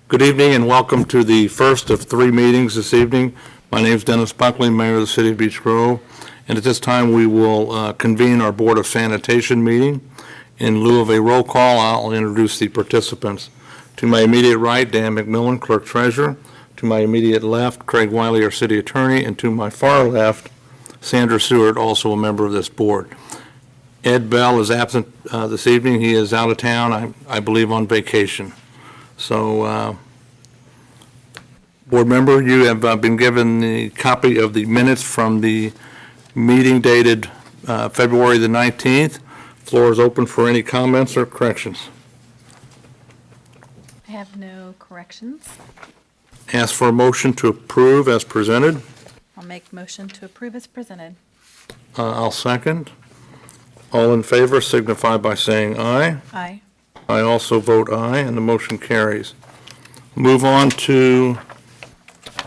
Good evening and welcome to the first of three meetings this evening. My name is Dennis Buckley, Mayor of the City of Beech Grove, and at this time we will convene our Board of Sanitation meeting. In lieu of a roll call, I'll introduce the participants. To my immediate right, Dan McMillan, Clerk Treasurer. To my immediate left, Craig Wiley, our City Attorney, and to my far left, Sandra Seward, also a member of this board. Ed Bell is absent this evening. He is out of town, I believe on vacation. So, board member, you have been given the copy of the minutes from the meeting dated February the 19th. Floor is open for any comments or corrections. I have no corrections. Ask for a motion to approve as presented. I'll make motion to approve as presented. I'll second. All in favor signify by saying aye. Aye. I also vote aye, and the motion carries. Move on to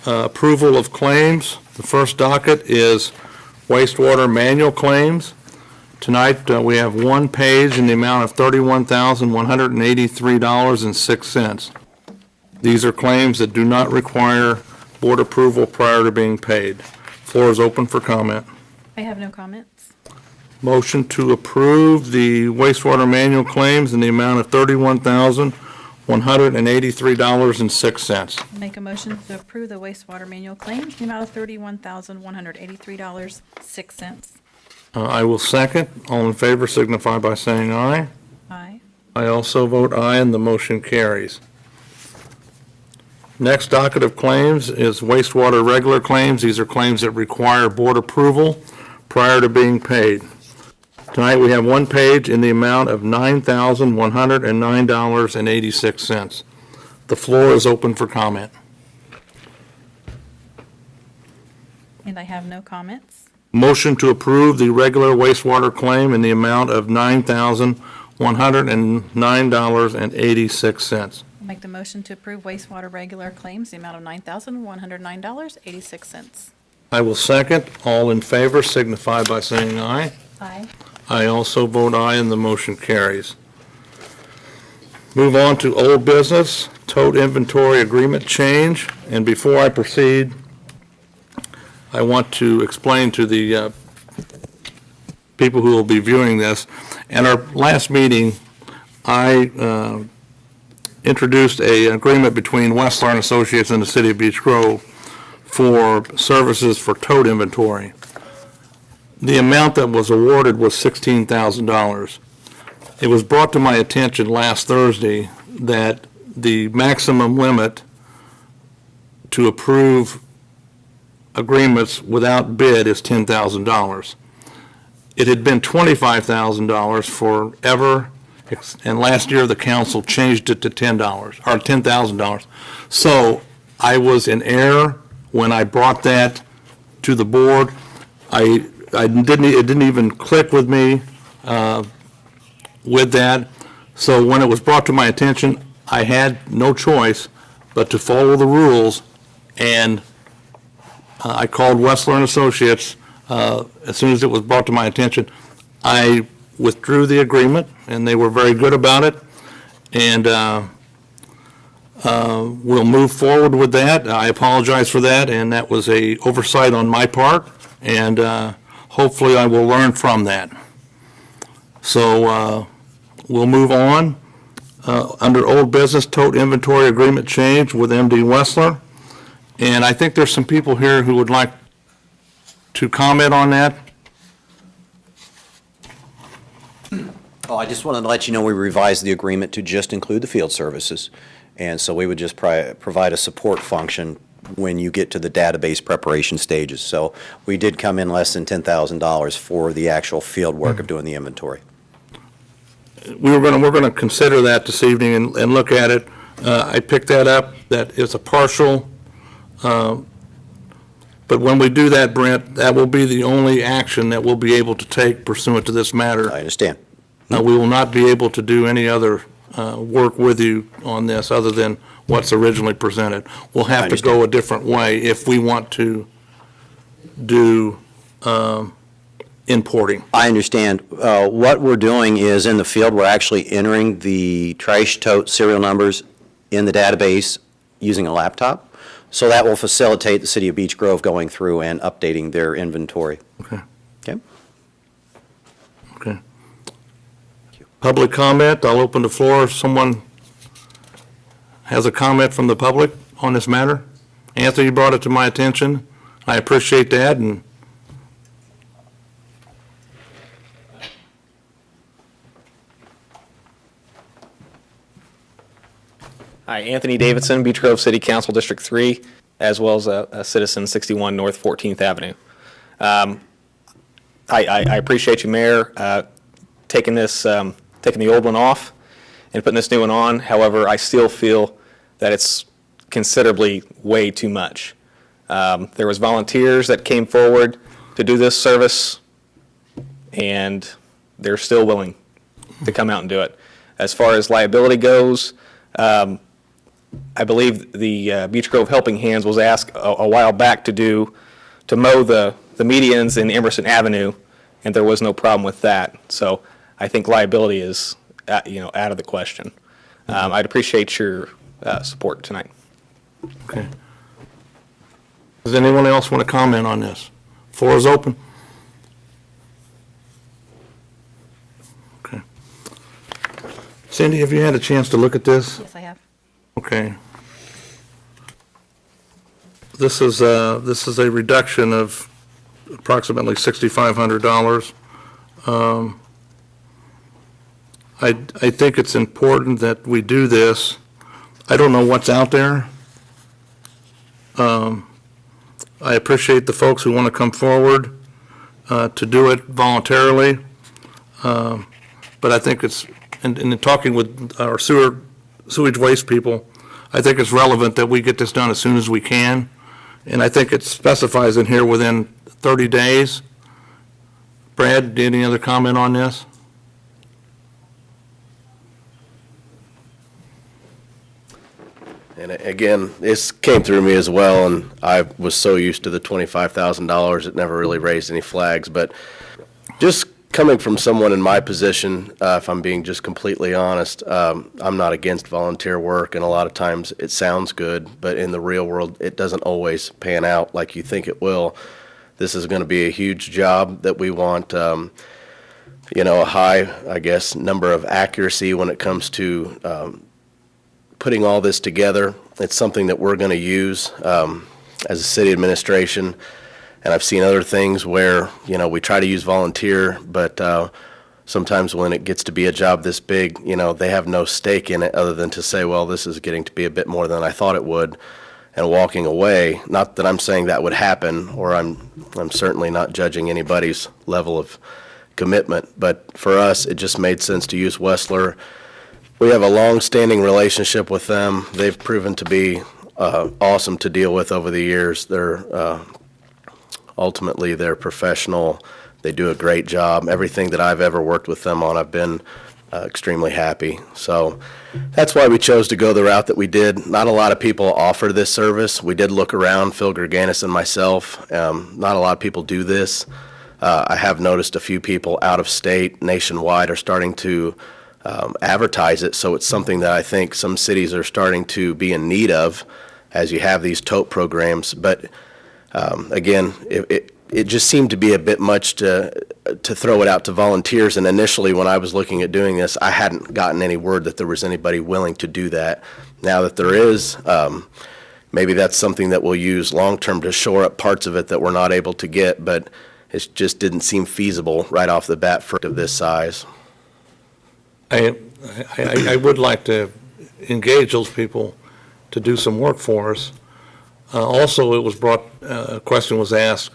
approval of claims. The first docket is wastewater manual claims. Tonight, we have one page in the amount of $31,183.06. These are claims that do not require board approval prior to being paid. Floor is open for comment. I have no comments. Motion to approve the wastewater manual claims in the amount of $31,183.06. Make a motion to approve the wastewater manual claims, the amount of $31,183.06. I will second. All in favor signify by saying aye. Aye. I also vote aye, and the motion carries. Next docket of claims is wastewater regular claims. These are claims that require board approval prior to being paid. Tonight we have one page in the amount of $9,109.86. The floor is open for comment. And I have no comments. Motion to approve the regular wastewater claim in the amount of $9,109.86. I'll make the motion to approve wastewater regular claims, the amount of $9,109.86. I will second. All in favor signify by saying aye. Aye. I also vote aye, and the motion carries. Move on to old business, tote inventory agreement change. And before I proceed, I want to explain to the people who will be viewing this. At our last meeting, I introduced an agreement between Westler and Associates and the City of Beech Grove for services for tote inventory. The amount that was awarded was $16,000. It was brought to my attention last Thursday that the maximum limit to approve agreements without bid is $10,000. It had been $25,000 forever, and last year the council changed it to $10,000. So I was in error when I brought that to the board. It didn't even click with me with that. So when it was brought to my attention, I had no choice but to follow the rules, and I called Westler and Associates as soon as it was brought to my attention. I withdrew the agreement, and they were very good about it, and we'll move forward with that. I apologize for that, and that was a oversight on my part, and hopefully I will learn from that. So we'll move on. Under old business, tote inventory agreement change with MD Westler. And I think there's some people here who would like to comment on that. Oh, I just wanted to let you know we revised the agreement to just include the field services. And so we would just provide a support function when you get to the database preparation stages. So we did come in less than $10,000 for the actual field work of doing the inventory. We're going to consider that this evening and look at it. I picked that up. That is a partial. But when we do that, Brent, that will be the only action that we'll be able to take pursuant to this matter. I understand. We will not be able to do any other work with you on this other than what's originally presented. We'll have to go a different way if we want to do importing. I understand. What we're doing is in the field, we're actually entering the trash tote serial numbers in the database using a laptop. So that will facilitate the city of Beech Grove going through and updating their inventory. Okay. Okay? Okay. Public comment, I'll open the floor if someone has a comment from the public on this matter. Anthony brought it to my attention. I appreciate that, and Hi, Anthony Davidson, Beech Grove City Council District 3, as well as a citizen, 61 North 14th Avenue. I appreciate you, Mayor, taking the old one off and putting this new one on. However, I still feel that it's considerably way too much. There was volunteers that came forward to do this service, and they're still willing to come out and do it. As far as liability goes, I believe the Beech Grove Helping Hands was asked a while back to mow the medians in Emerson Avenue, and there was no problem with that. So I think liability is, out of the question. I'd appreciate your support tonight. okay. Does anyone else want to comment on this? Floor is open. Okay. Cindy, have you had a chance to look at this? Yes, I have. Okay. This is a reduction of approximately $6,500. I think it's important that we do this. I don't know what's out there. I appreciate the folks who want to come forward to do it voluntarily. But I think it's, in talking with our sewage waste people, I think it's relevant that we get this done as soon as we can. And I think it specifies in here within 30 days. Brad, any other comment on this? And again, this came through me as well, and I was so used to the $25,000, it never really raised any flags. But just coming from someone in my position, if I'm being just completely honest, I'm not against volunteer work, and a lot of times it sounds good, but in the real world, it doesn't always pan out like you think it will. This is going to be a huge job that we want, a high, I guess, number of accuracy when it comes to putting all this together. It's something that we're going to use as a city administration. And I've seen other things where, we try to use volunteer, but sometimes when it gets to be a job this big, they have no stake in it other than to say, well, this is getting to be a bit more than I thought it would, and walking away. Not that I'm saying that would happen, or I'm certainly not judging anybody's level of commitment, but for us, it just made sense to use Wessler. We have a long-standing relationship with them. They've proven to be awesome to deal with over the years. Ultimately, they're professional. They do a great job. Everything that I've ever worked with them on, I've been extremely happy. So that's why we chose to go the route that we did. Not a lot of people offer this service. We did look around, Phil Gerganis and myself. Not a lot of people do this. I have noticed a few people out of state, nationwide, are starting to advertise it, so it's something that I think some cities are starting to be in need of as you have these tote programs. But again, it just seemed to be a bit much to throw it out to volunteers, and initially when I was looking at doing this, I hadn't gotten any word that there was anybody willing to do that. Now that there is, maybe that's something that we'll use long-term to shore up parts of it that we're not able to get, but it just didn't seem feasible right off the bat for of this size. I would like to engage those people to do some work for us. Also, it was a question was asked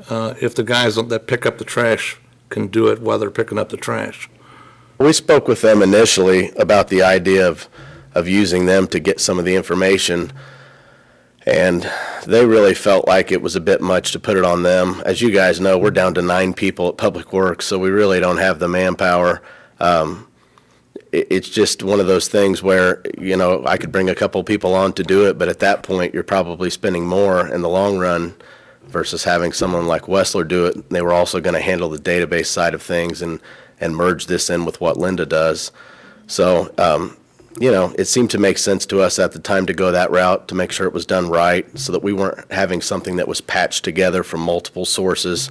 if the guys that pick up the trash can do it while they're picking up the trash. We spoke with them initially about the idea of using them to get some of the information, and they really felt like it was a bit much to put it on them. As you guys know, we're down to 9 people at Public Works, so we really don't have the manpower. It's just one of those things where, I could bring a couple people on to do it, but at that point, you're probably spending more in the long run versus having someone like Wessler do it. They were also going to handle the database side of things and merge this in with what Linda does. So it seemed to make sense to us at the time to go that route, to make sure it was done right, so that we weren't having something that was patched together from multiple sources.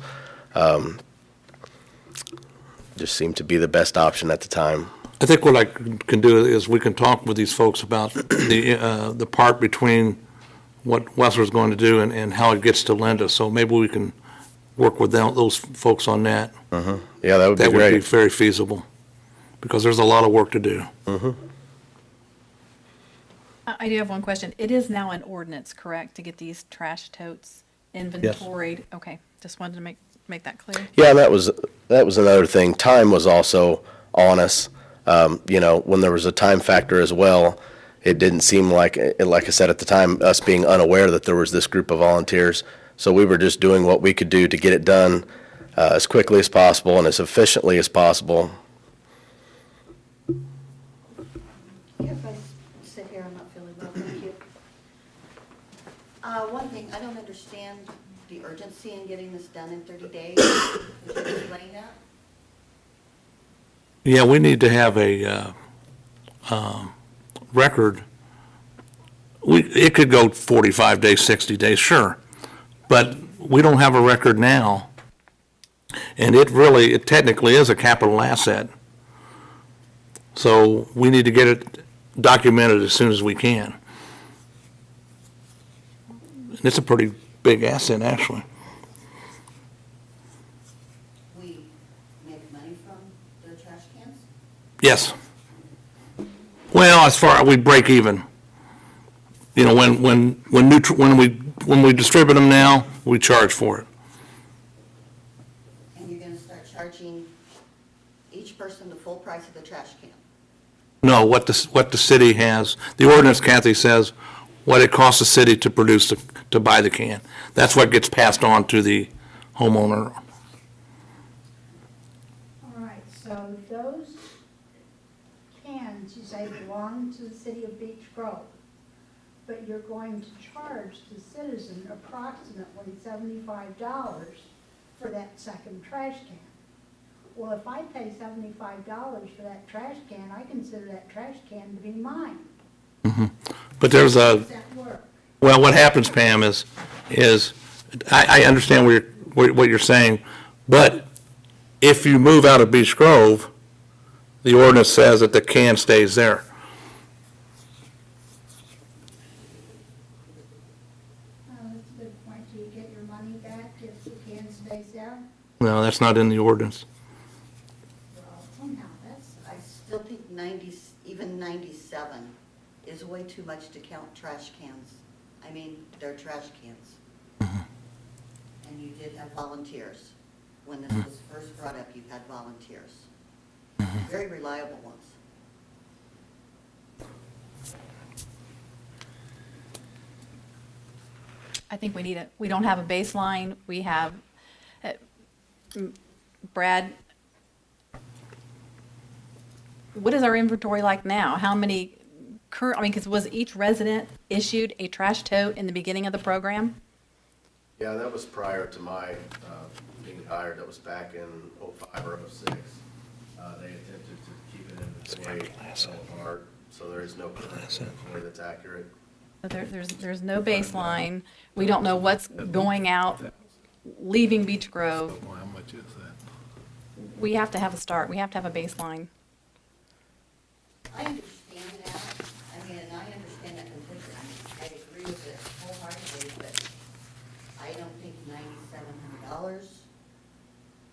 Just seemed to be the best option at the time. I think what I can do is we can talk with these folks about the part between what Wessler's going to do and how it gets to Linda. So maybe we can work with those folks on that. Yeah, that would be That would be great. very feasible, because there's a lot of work to do. I do have one question. It is now an ordinance, correct, to get these trash totes inventoried? Okay, just wanted to make that clear. Yeah, that was another thing. Time was also on us. When there was a time factor as well, it didn't seem like I said at the time, us being unaware that there was this group of volunteers. So we were just doing what we could do to get it done as quickly as possible and as efficiently as possible. If I sit here, I'm not feeling well, thank you. One thing, I don't understand the urgency in getting this done in 30 days. Could you explain that? Yeah, we need to have a record. It could go 45 days, 60 days, sure, but we don't have a record now. And it technically is a capital asset. So we need to get it documented as soon as we can. And it's a pretty big asset, actually. We make money from their trash cans? Yes. Well, as far, we break even. When we distribute them now, we charge for it. And you're gonna start charging each person the full price of the trash can? No, what the city has, the ordinance, Kathy, says what it costs the city to produce, to buy the can. That's what gets passed on to the homeowner. All right, so those cans, you say belong to the city of Beech Grove, but you're going to charge the citizen approximately $75 for that second trash can. Well, if I pay $75 for that trash can, I consider that trash can to be mine. But there's How a, does that work? well, what happens, Pam, is I understand what you're saying, but if you move out of Beech Grove, the ordinance says that the can stays there. Oh, that's a good point. Do you get your money back if the can stays there? No, that's not in the ordinance. Well, somehow that's, I still think 90, even 97 is way too much to count trash cans. I mean, they're trash cans. And you did have volunteers. When this was first brought up, you had volunteers. Very reliable ones. I think we don't have a baseline. We have, Brad, what is our inventory like now? How many because was each resident issued a trash tote in the beginning of the program? Yeah, that was prior to my being hired. That was back in '05 or '06. They attempted to keep it inventory apart, so there is no current inventory that's accurate. There's no baseline. We don't know what's going out, leaving Beech Grove. How much is that? We have to have a start. We have to have a baseline. I understand that. I mean, and I understand that completely. I agree with it wholeheartedly, but I don't think $9,700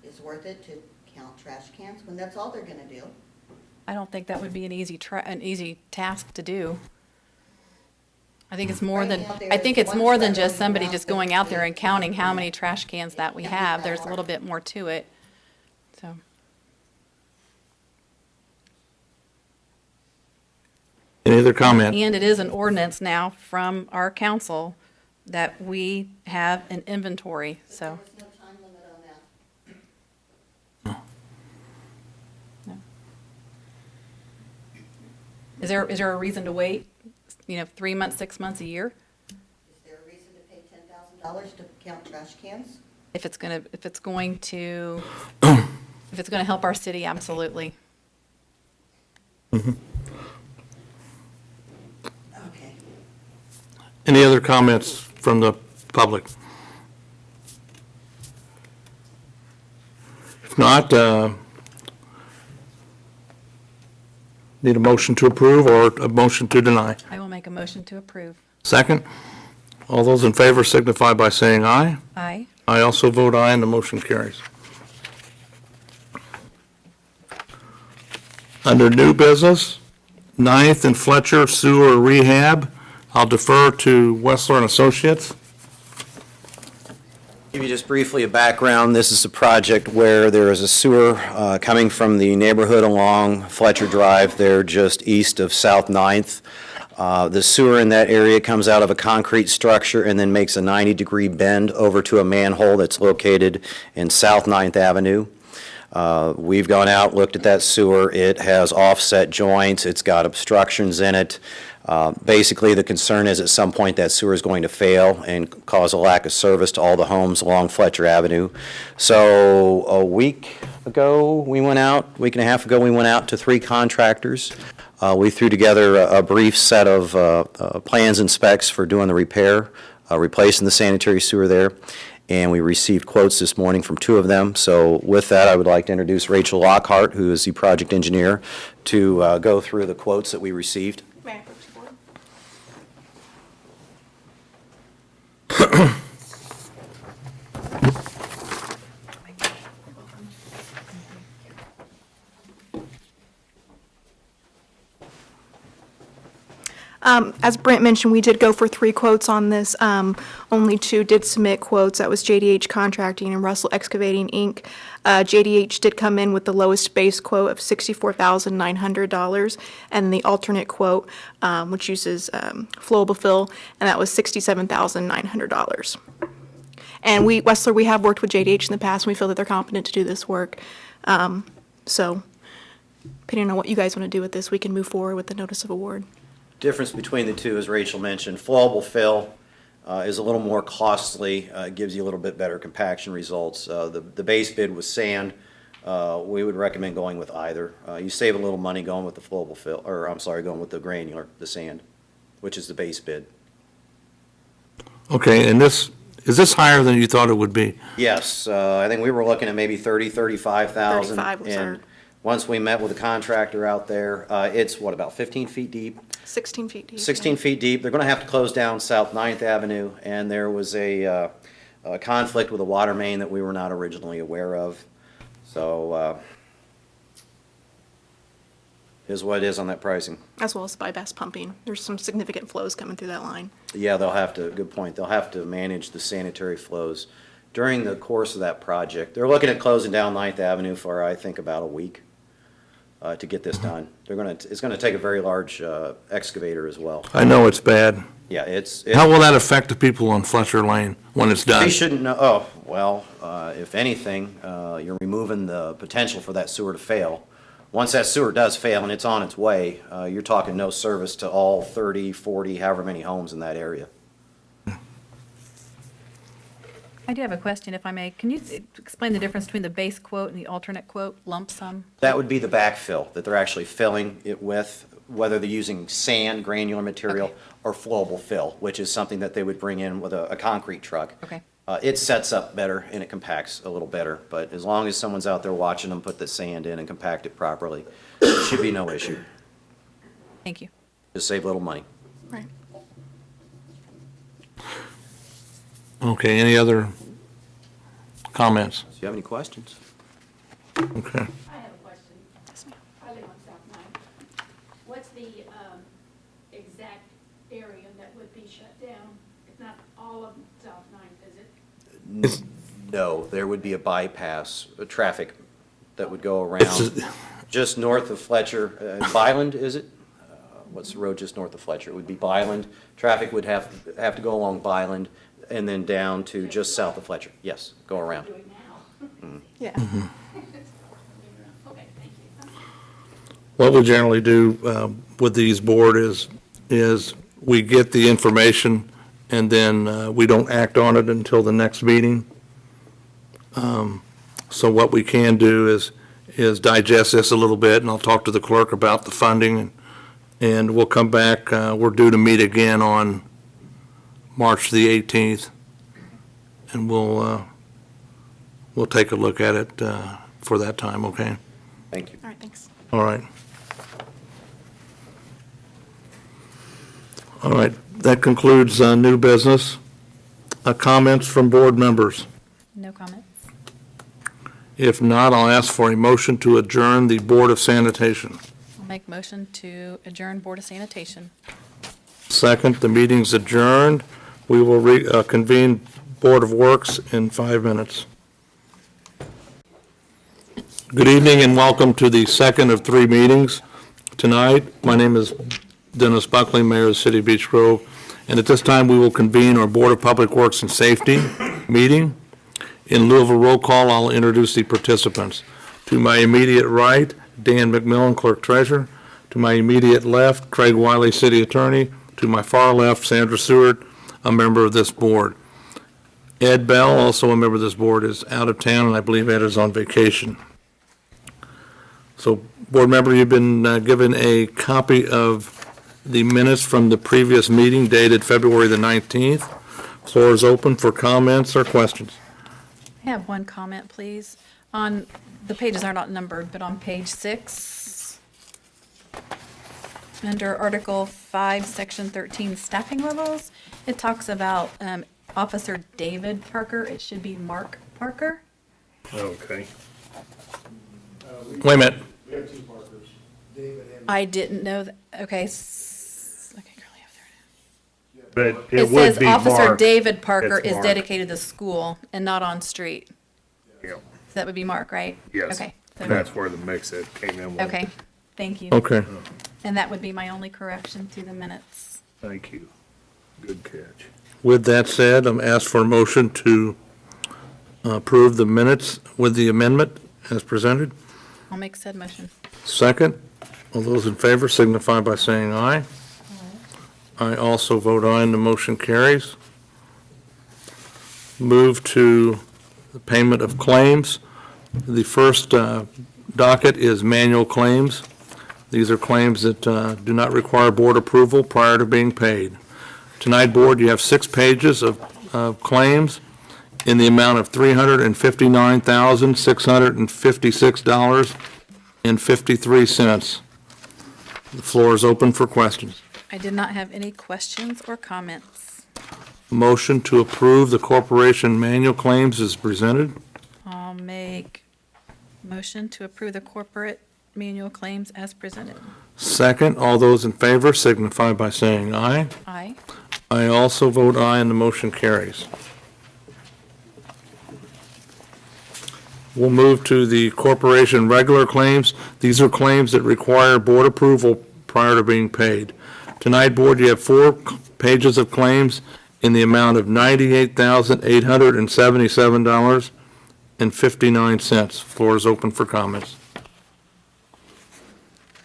is worth it to count trash cans when that's all they're gonna do. I don't think that would be an easy task to do. I think it's more Right than, now, I think there's it's one more than truck just running somebody around just going out there and 50. counting how many trash cans that we Can't be have. that There's a hard. little bit more to it, so. Any other comment? And it is an ordinance now from our council that we have an inventory, But so. there was no time limit on that. No. Is there a reason to wait, 3 months, 6 months, a year? Is there a reason to pay $10,000 to count trash cans? If it's going to help our city, absolutely. Any other comments from the public? If not, need a motion to approve or a motion to deny? I will make a motion to approve. Second? All those in favor signify by saying aye. Aye. I also vote aye, and the motion carries. Under new business, 9th and Fletcher Sewer Rehab, I'll defer to Wessler and Associates. Give you just briefly a background. This is a project where there is a sewer coming from the neighborhood along Fletcher Drive there just east of South 9th. The sewer in that area comes out of a concrete structure and then makes a 90-degree bend over to a manhole that's located in South 9th Avenue. We've gone out, looked at that sewer. It has offset joints. It's got obstructions in it. Basically, the concern is at some point that sewer is going to fail and cause a lack of service to all the homes along Fletcher Avenue. So a week and a half ago, we went out to 3 contractors. We threw together a brief set of plans and specs for doing the repair, replacing the sanitary sewer there, and we received quotes this morning from 2 of them. So with that, I would like to introduce Rachel Lockhart, who is the project engineer, to go through the quotes that we received. May I approach the board? As Brent mentioned, we did go for 3 quotes on this. Only 2 did submit quotes. That was JDH Contracting and Russell Excavating, Inc. JDH did come in with the lowest base quote of $64,900, and the alternate quote, which uses flowable fill, and that was $67,900. And Wessler, we have worked with JDH in the past, and we feel that they're competent to do this work. So, depending on what you guys want to do with this, we can move forward with the notice of award. Difference between the 2, as Rachel mentioned, flowable fill is a little more costly, gives you a little bit better compaction results. The base bid was sand. We would recommend going with either. You save a little money going with the flowable fill, or I'm sorry, going with the granular, the sand, which is the base bid. Okay, and is this higher than you thought it would be? Yes, I think we were looking at maybe 35,000. 35 was our- And once we met with the contractor out there, it's what, about 15 feet deep? 16 feet deep. 16 feet deep. They're going to have to close down South 9th Avenue, and there was a conflict with a water main that we were not originally aware of. So is what it is on that pricing. As well as bypass pumping. There's some significant flows coming through that line. Yeah, they'll have to, good point, they'll have to manage the sanitary flows during the course of that project. They're looking at closing down 9th Avenue for, I think, about a week to get this done. It's going to take a very large excavator as well. I know it's bad. Yeah, How will that affect the people on Fletcher Lane when it's done? They shouldn't know, if anything, you're removing the potential for that sewer to fail. Once that sewer does fail and it's on its way, you're talking no service to all 30, 40, however many homes in that area. I do have a question, if I may. Can you explain the difference between the base quote and the alternate quote, lump sum? That would be the backfill that they're actually filling it with, whether they're using sand, granular material, Okay. or flowable fill, which is something that they would bring in with a concrete truck. Okay. It sets up better and it compacts a little better, but as long as someone's out there watching them put the sand in and compact it properly, it should be no issue. Thank you. Just save a little money. Right. Okay, any other comments? Do you have any questions? Okay. I have a question. I live on South Ninth. What's the exact area that would be shut down? If not all of South Ninth, is it? No, there would be a bypass, a traffic that would go around just north of Fletcher. Byland, is it? What's the road just north of Fletcher? It would be Byland. Traffic would have to go along Byland and then down to just south of Fletcher. Yes, go around. Do it now. Yeah. Okay, thank you. What we generally do with these board is we get the information and then we don't act on it until the next meeting. So what we can do is digest this a little bit, and I'll talk to the clerk about the funding, and we'll come back. We're due to meet again on March the 18th, and we'll take a look at it for that time, okay? Thank you. All right, thanks. All right. All right, that concludes new business. Comments from board members? No comments. If not, I'll ask for a motion to adjourn the Board of Sanitation. I'll make motion to adjourn Board of Sanitation. Second, the meeting's adjourned. We will convene Board of Works in 5 minutes. Good evening and welcome to the second of 3 meetings tonight. My name is Dennis Buckley, Mayor of the City of Beech Grove, and at this time, we will convene our Board of Public Works and Safety meeting. In lieu of a roll call, I'll introduce the participants. To my immediate right, Dan McMillan, Clerk Treasurer. To my immediate left, Craig Wiley, City Attorney. To my far left, Sandra Seward, a member of this board. Ed Bell, also a member of this board, is out of town, and I believe Ed is on vacation. So, board member, you've been given a copy of the minutes from the previous meeting dated February the 19th. Floor is open for comments or questions. I have one comment, please. On, the pages are not numbered, but on page 6, under Article 5, Section 13, staffing levels, it talks about Officer David Parker. It should be Mark Parker. Okay. Wait a minute. I didn't know that. Okay. Okay, Curly, up there. But It it would says be Officer Mark. David Parker It's is Mark. dedicated to school and not on street. Yeah. So that would be Mark, right? Yes. Okay. So- That's where the mix-it came in with. Okay, thank you. Okay. And that would be my only correction to the minutes. Thank you. Good catch. With that said, I'm asked for a motion to approve the minutes with the amendment as presented. I'll make said motion. Second, all those in favor signify by saying aye. I also vote aye and the motion carries. Move to the payment of claims. The first docket is manual claims. These are claims that do not require board approval prior to being paid. Tonight, board, you have 6 pages of claims in the amount of $359,656.53. The floor is open for questions. I did not have any questions or comments. Motion to approve the corporation manual claims is presented. I'll make motion to approve the corporate manual claims as presented. Second, all those in favor signify by saying aye. Aye. I also vote aye and the motion carries. We'll move to the corporation regular claims. These are claims that require board approval prior to being paid. Tonight, board, you have 4 pages of claims in the amount of $98,877.59. Floor is open for comments.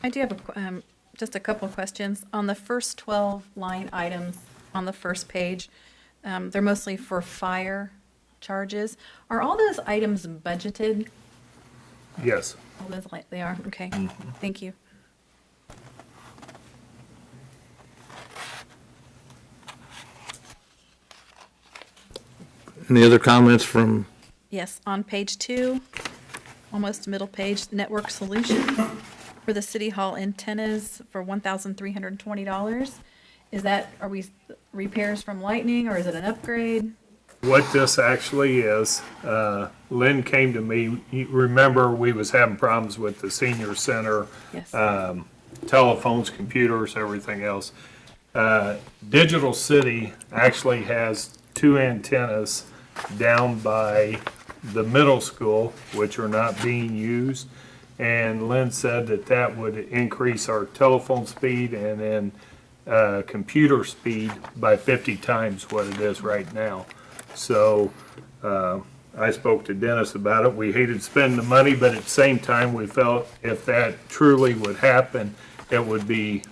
I do have just a couple of questions. On the first 12 line items on the first page, they're mostly for fire charges. Are all those items budgeted? Yes. All those, they are, okay. Thank you. Any other comments from, Yes, on page 2, almost middle page, network solution for the city hall antennas for $1,320. Is that, are we repairs from lightning or is it an upgrade? What this actually is, Lynn came to me, you remember we was having problems with the senior center, Yes. telephones, computers, everything else. Digital City actually has 2 antennas down by the middle school, which are not being used. And Lynn said that that would increase our telephone speed and then computer speed by 50 times what it is right now. So I spoke to Dennis about it. We hated spending the money, but at the same time, we felt if that truly would happen, it would be,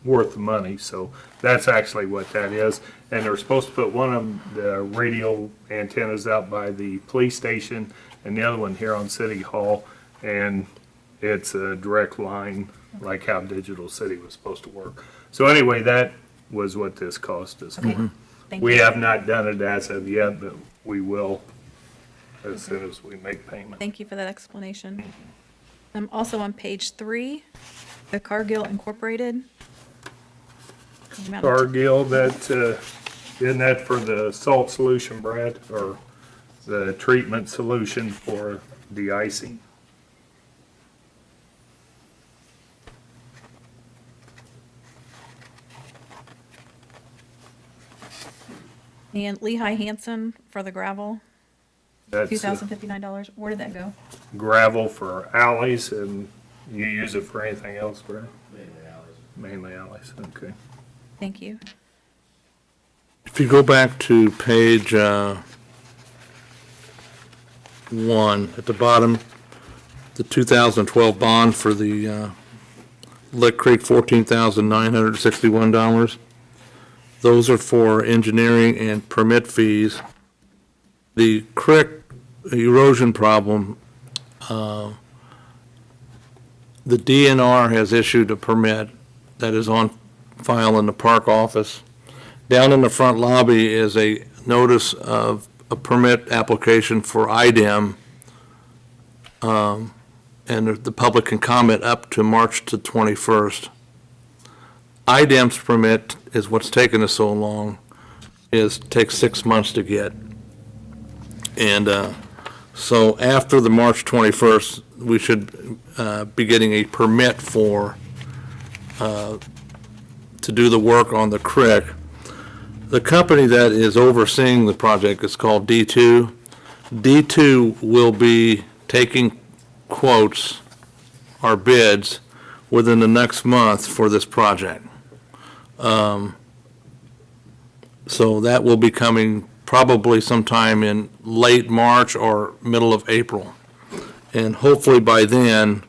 worth the money. So that's actually what that is. And they're supposed to put one of the radio antennas out by the police station and the other one here on City Hall. And it's a direct line, like how Digital City was supposed to work. So anyway, that was what this cost us. Okay, thank We you. have not done it as of yet, but we will as soon as we make payment. Thank you for that explanation. Also on page 3, the Cargill Incorporated. The amount of- Cargill, that, isn't that for the salt solution, Brad, or the treatment solution for de-icing? And Lehigh Hanson for the gravel, That's $2,059. Where did that go? gravel for alleys, and you use it for anything else, Brad? Mainly alleys, okay. Thank you. If you go back to page 1, at the bottom, the 2012 bond for the Lick Creek, $14,961. Those are for engineering and permit fees. The creek erosion problem, the DNR has issued a permit that is on file in the park office. Down in the front lobby is a notice of a permit application for IDEM, and the public can comment up to March the 21st. IDEM's permit is what's taken us so long, takes 6 months to get. And so after the March 21st, we should be getting a permit to do the work on the creek. The company that is overseeing the project is called D2. D2 will be taking quotes or bids within the next month for this project. So that will be coming probably sometime in late March or middle of April. And hopefully by then,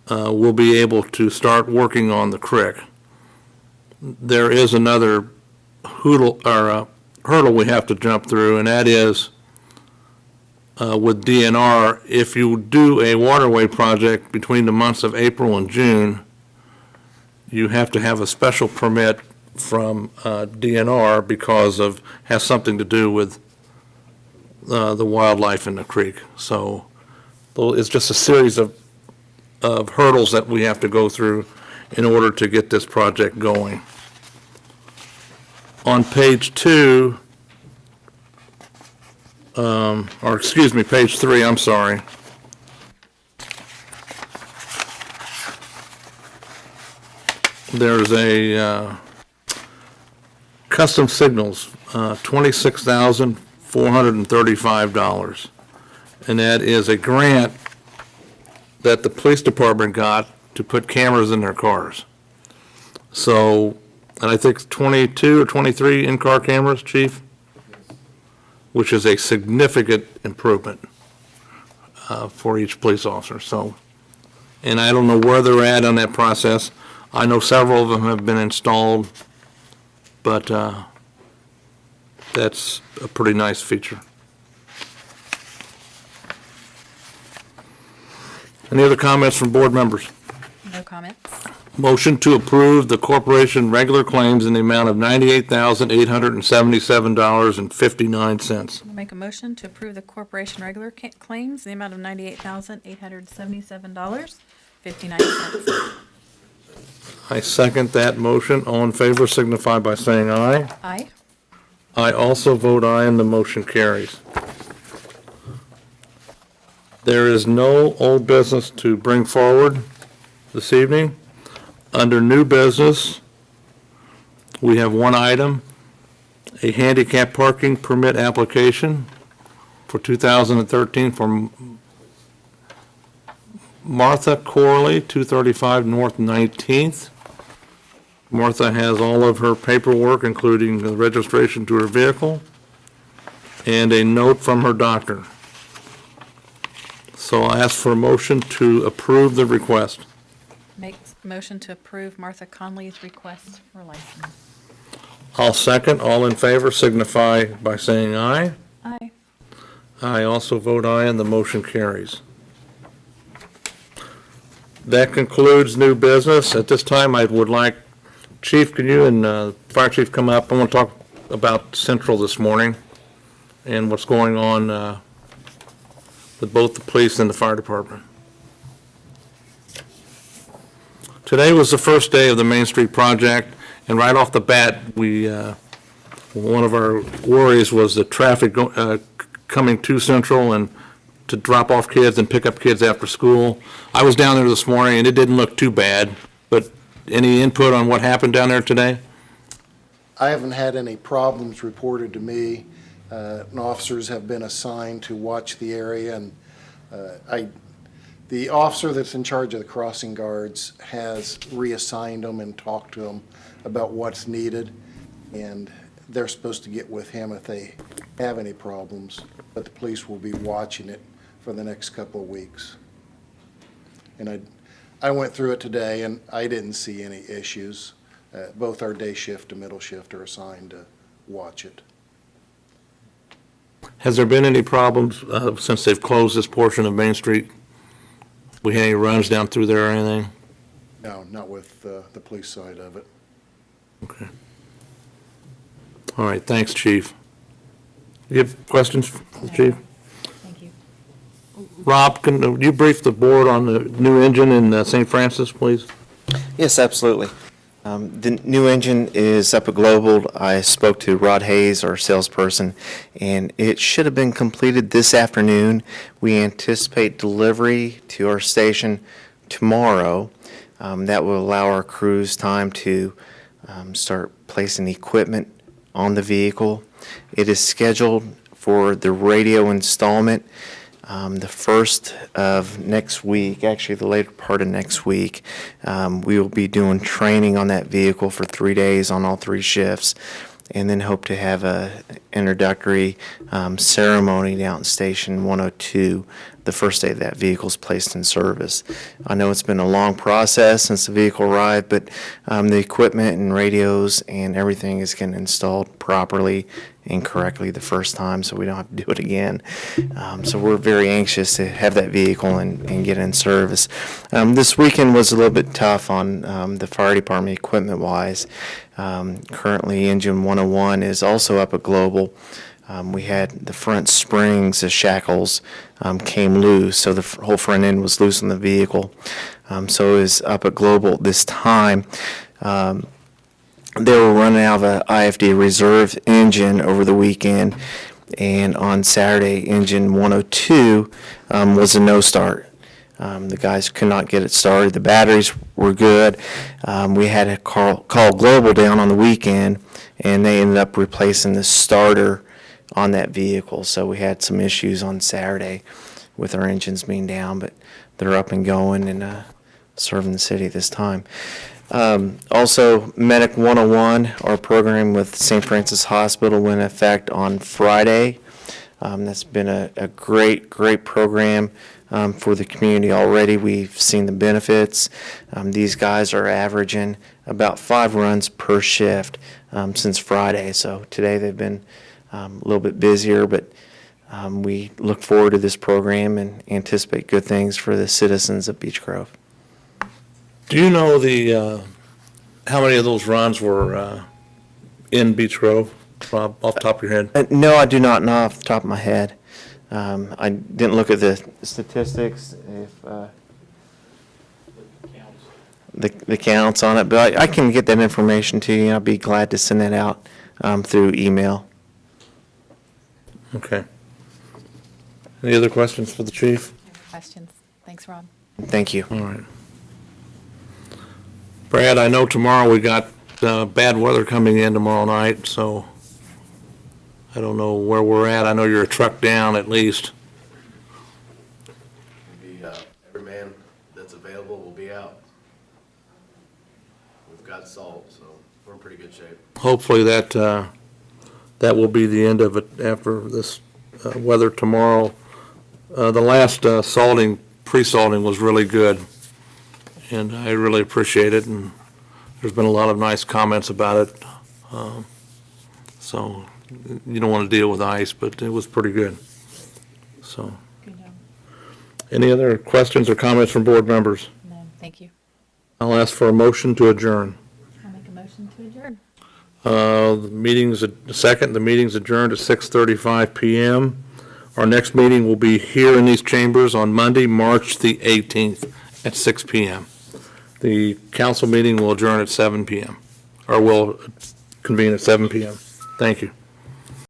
we'll be able to start working on the creek. There is another hurdle we have to jump through, and that is with DNR, if you do a waterway project between the months of April and June, you have to have a special permit from DNR because has something to do with the wildlife in the creek. So it's just a series of hurdles that we have to go through in order to get this project going. On page 2, or excuse me, page 3, I'm sorry. There's a custom signals, $26,435. And that is a grant that the police department got to put cameras in their cars. So, and I think 22 or 23 in-car cameras, Chief? Which is a significant improvement for each police officer, so. And I don't know where they're at on that process. I know several of them have been installed, but that's a pretty nice feature. Any other comments from board members? No comments. Motion to approve the corporation regular claims in the amount of $98,877.59. I'll make a motion to approve the corporation regular claims in the amount of $98,877.59. I second that motion. All in favor signify by saying aye. Aye. I also vote aye, and the motion carries. There is no old business to bring forward this evening. Under new business, we have one item, a handicap parking permit application for 2013 from Martha Corley, 235 North 19th. Martha has all of her paperwork, including the registration to her vehicle, and a note from her doctor. So I ask for a motion to approve the request. Make motion to approve Martha Conley's request for license. I'll second. All in favor signify by saying aye. Aye. I also vote aye, and the motion carries. That concludes new business. At this time, I would like Chief, can you and Fire Chief come up? I want to talk about Central this morning and what's going on with both the police and the fire department. Today was the first day of the Main Street project, and right off the bat, one of our worries was the traffic coming to Central and to drop off kids and pick up kids after school. I was down there this morning, and it didn't look too bad, but any input on what happened down there today? I haven't had any problems reported to me. And officers have been assigned to watch the area, and the officer that's in charge of the crossing guards has reassigned them and talked to them about what's needed, and they're supposed to get with him if they have any problems, but the police will be watching it for the next couple of weeks. And I went through it today, and I didn't see any issues. Both our day shift and middle shift are assigned to watch it. Has there been any problems since they've closed this portion of Main Street? We had any runs down through there or anything? No, not with the police side of it. Okay. All right, thanks, Chief. You have questions for the Chief? Thank you. Rob, can you brief the board on the new engine in St. Francis, please? Yes, absolutely. The new engine is up at Global. I spoke to Rod Hayes, our salesperson, and it should have been completed this afternoon. We anticipate delivery to our station tomorrow. That will allow our crews time to start placing equipment on the vehicle. It is scheduled for the radio installment the first of next week, actually the later part of next week. We will be doing training on that vehicle for 3 days on all 3 shifts, and then hope to have a introductory ceremony down at Station 102 the first day that vehicle's placed in service. I know it's been a long process since the vehicle arrived, but the equipment and radios and everything is getting installed properly and correctly the first time, so we don't have to do it again. So we're very anxious to have that vehicle and get it in service. This weekend was a little bit tough on the fire department equipment-wise. Currently, engine 101 is also up at Global. We had the front springs, the shackles came loose, so the whole front end was loose on the vehicle. So it was up at Global this time. They were running out of an IFD reserve engine over the weekend, and on Saturday, engine 102 was a no start. The guys could not get it started. The batteries were good. We had to call Global down on the weekend, and they ended up replacing the starter on that vehicle. So we had some issues on Saturday with our engines being down, but they're up and going and serving the city this time. Also, Medic 101, our program with St. Francis Hospital, went into effect on Friday. That's been a great program for the community already. We've seen the benefits. These guys are averaging about 5 runs per shift since Friday. So today they've been a little bit busier, but we look forward to this program and anticipate good things for the citizens of Beech Grove. Do you know how many of those runs were in Beech Grove, Rob, off the top of your head? No, I do not know off the top of my head. I didn't look at the statistics, if the counts on it, but I can get that information to you. I'll be glad to send that out through email. Okay. Any other questions for the chief? Questions? Thanks, Rob. Thank you. All right. Brad, I know tomorrow we got bad weather coming in tomorrow night, so I don't know where we're at. I know you're a truck down at least. Every man that's available will be out. We've got salt, so we're in pretty good shape. Hopefully that will be the end of it after this weather tomorrow. The last pre-salting was really good, and I really appreciate it, and there's been a lot of nice comments about it. So you don't want to deal with ice, but it was pretty good. So, any other questions or comments from board members? No, thank you. I'll ask for a motion to adjourn. I'll make a Motion to adjourn. The meeting's adjourned at 6:35 PM. Our next meeting will be here in these chambers on Monday, March the 18th at 6 PM. The council meeting will adjourn at 7 PM, or will convene at 7 PM. Thank you.